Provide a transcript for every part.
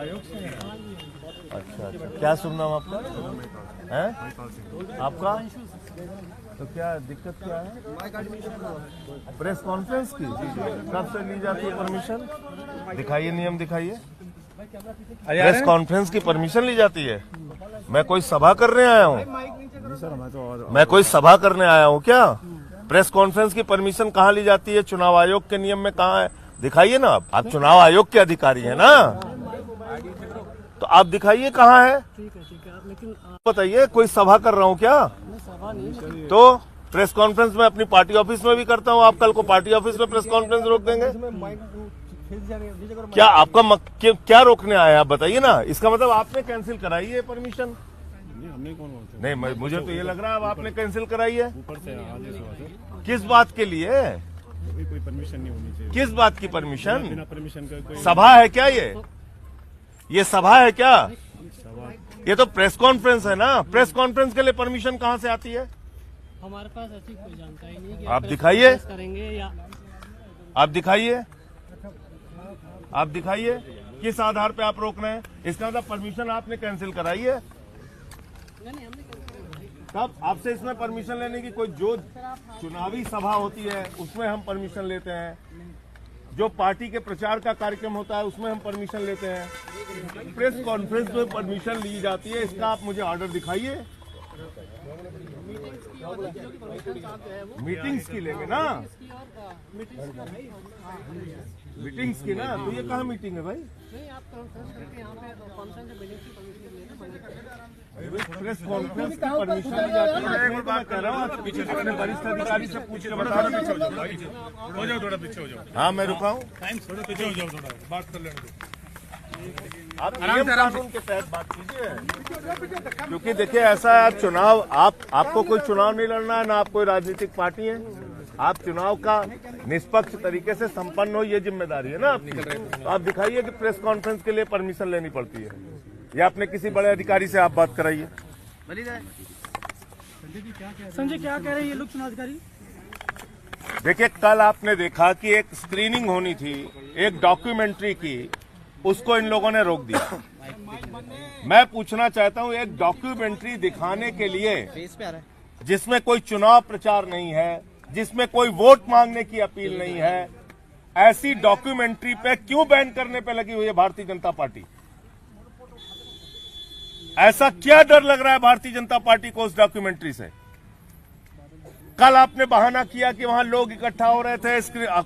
आयोग से हैं। अच्छा अच्छा, क्या शुभ नाम आपका है? आपका तो क्या दिक्कत क्या है? प्रेस कॉन्फ्रेंस की कब से ली जाती है परमिशन? दिखाइए, नियम दिखाइए। प्रेस कॉन्फ्रेंस की परमिशन ली जाती है? मैं कोई सभा करने आया हूँ? मैं कोई सभा करने आया हूँ क्या? प्रेस कॉन्फ्रेंस की परमिशन कहाँ ली जाती है? चुनाव आयोग के नियम में कहाँ है? दिखाइए ना। आप चुनाव आयोग के अधिकारी हैं ना, तो आप दिखाइए कहाँ है। बताइए, कोई सभा कर रहा हूँ क्या? तो प्रेस कॉन्फ्रेंस में अपनी पार्टी ऑफिस में भी करता हूँ। आप कल को पार्टी ऑफिस में प्रेस कॉन्फ्रेंस रोक देंगे क्या? आपका क्या रोकने आए आप बताइए ना। इसका मतलब आपने कैंसिल कराई है परमिशन? नहीं, मुझे तो ये लग रहा है अब आपने कैंसिल कराई है। किस बात के लिए? कोई परमिशन नहीं होनी चाहिए। किस बात की परमिशन? बिना परमिशन का कोई सभा है क्या? ये सभा है क्या? ये तो प्रेस कॉन्फ्रेंस है ना। प्रेस कॉन्फ्रेंस के लिए परमिशन कहाँ से आती है? हमारे पास ऐसी कोई जानकारी नहीं है। आप दिखाइए, करेंगे या आप दिखाइए, आप दिखाइए किस आधार पे आप रोक रहे हैं। इसका मतलब परमिशन आपने कैंसिल कराई है। तब आपसे इसमें परमिशन लेने की कोई, जो चुनावी सभा होती है उसमें हम परमिशन लेते हैं, जो पार्टी के प्रचार का कार्यक्रम होता है उसमें हम परमिशन लेते हैं। प्रेस कॉन्फ्रेंस में परमिशन ली जाती है, इसका आप मुझे ऑर्डर दिखाइए। मीटिंग्स की लेंगे ना, मीटिंग्स की ना। तो ये कहाँ मीटिंग है भाई? प्रेस कॉन्फ्रेंस की परमिशन ली जाती है। मैं बात कर रहा हूँ, पीछे अपने वरिष्ठ अधिकारी से पूछ के बता रहा हूँ। हो जाओ, थोड़ा पीछे हो जाओ। हाँ, मैं रुका हूँ। थोड़ा पीछे हो जाओ, थोड़ा बात कर लेने दो। आप नियम कानून के तहत बात कीजिए, क्योंकि देखिए ऐसा है, आप चुनाव, आपको कोई चुनाव नहीं लड़ना है ना, आप कोई राजनीतिक पार्टी है। आप चुनाव का निष्पक्ष तरीके से संपन्न हो, ये जिम्मेदारी है ना आपकी। तो आप दिखाइए कि प्रेस कॉन्फ्रेंस के लिए परमिशन लेनी पड़ती है, या अपने किसी बड़े अधिकारी से आप बात कराइए। संजय क्या कह रहे हैं ये लोग चुनाव अधिकारी? देखिए, कल आपने देखा कि एक स्क्रीनिंग होनी थी एक डॉक्यूमेंट्री की, उसको इन लोगों ने रोक दिया। मैं पूछना चाहता हूं, एक डॉक्यूमेंट्री दिखाने के लिए जिसमें कोई चुनाव प्रचार नहीं है, जिसमें कोई वोट मांगने की अपील नहीं है, ऐसी डॉक्यूमेंट्री पे क्यों बैन करने पे लगी हुई है भारतीय जनता पार्टी? ऐसा क्या डर लग रहा है भारतीय जनता पार्टी को उस डॉक्यूमेंट्री से? कल आपने बहाना किया कि वहां लोग इकट्ठा हो रहे थे,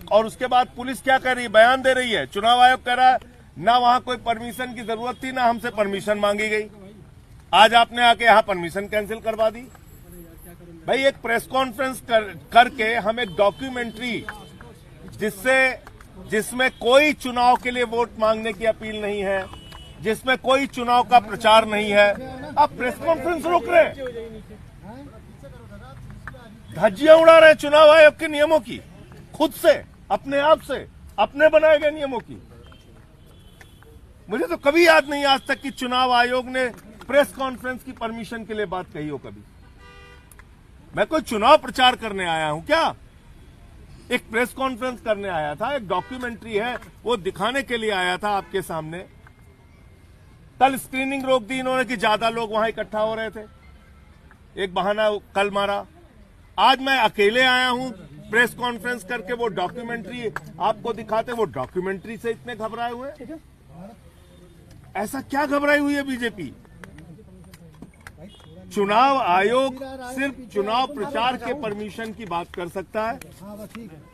और उसके बाद पुलिस क्या कर रही है? बयान दे रही है। चुनाव आयोग कह रहा है ना वहां कोई परमिशन की जरूरत थी, ना हमसे परमिशन मांगी गई। आज आपने आके यहां परमिशन कैंसिल करवा दी। भाई, एक प्रेस कॉन्फ्रेंस करके हम एक डॉक्यूमेंट्री जिसमें कोई चुनाव के लिए वोट मांगने की अपील नहीं है, जिसमें कोई चुनाव का प्रचार नहीं है, आप प्रेस कॉन्फ्रेंस रोक रहे हैं, धज्जियां उड़ा रहे हैं चुनाव आयोग के नियमों की, खुद से, अपने आप से, अपने बनाए गए नियमों की। मुझे तो कभी याद नहीं आज तक कि चुनाव आयोग ने प्रेस कॉन्फ्रेंस की परमिशन के लिए बात कही हो कभी। मैं कोई चुनाव प्रचार करने आया हूं क्या? एक प्रेस कॉन्फ्रेंस करने आया था, एक डॉक्यूमेंट्री है वो दिखाने के लिए आया था आपके सामने। कल स्क्रीनिंग रोक दी इन्होंने कि ज्यादा लोग वहां इकट्ठा हो रहे थे, एक बहाना कल मारा। आज मैं अकेले आया हूं प्रेस कॉन्फ्रेंस करके, वो डॉक्यूमेंट्री आपको दिखाते, वो डॉक्यूमेंट्री से इतने घबराए हुए। ऐसा क्या घबराई हुई है बीजेपी? चुनाव आयोग सिर्फ चुनाव प्रचार के परमिशन की बात कर सकता है,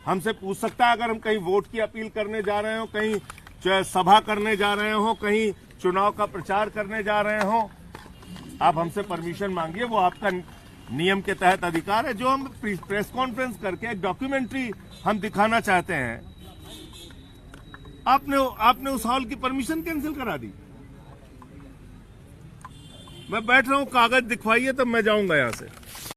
हमसे पूछ सकता है अगर हम कहीं वोट की अपील करने जा रहे हो, कहीं सभा करने जा रहे हो, कहीं चुनाव का प्रचार करने जा रहे हो, आप हमसे परमिशन मांगिए, वो आपका नियम के तहत अधिकार है। जो हम प्रेस कॉन्फ्रेंस करके एक डॉक्यूमेंट्री हम दिखाना चाहते हैं, आपने उस हॉल की परमिशन कैंसिल करा दी। मैं बैठ रहा हूं, कागज दिखवाइए तब मैं जाऊंगा यहां से।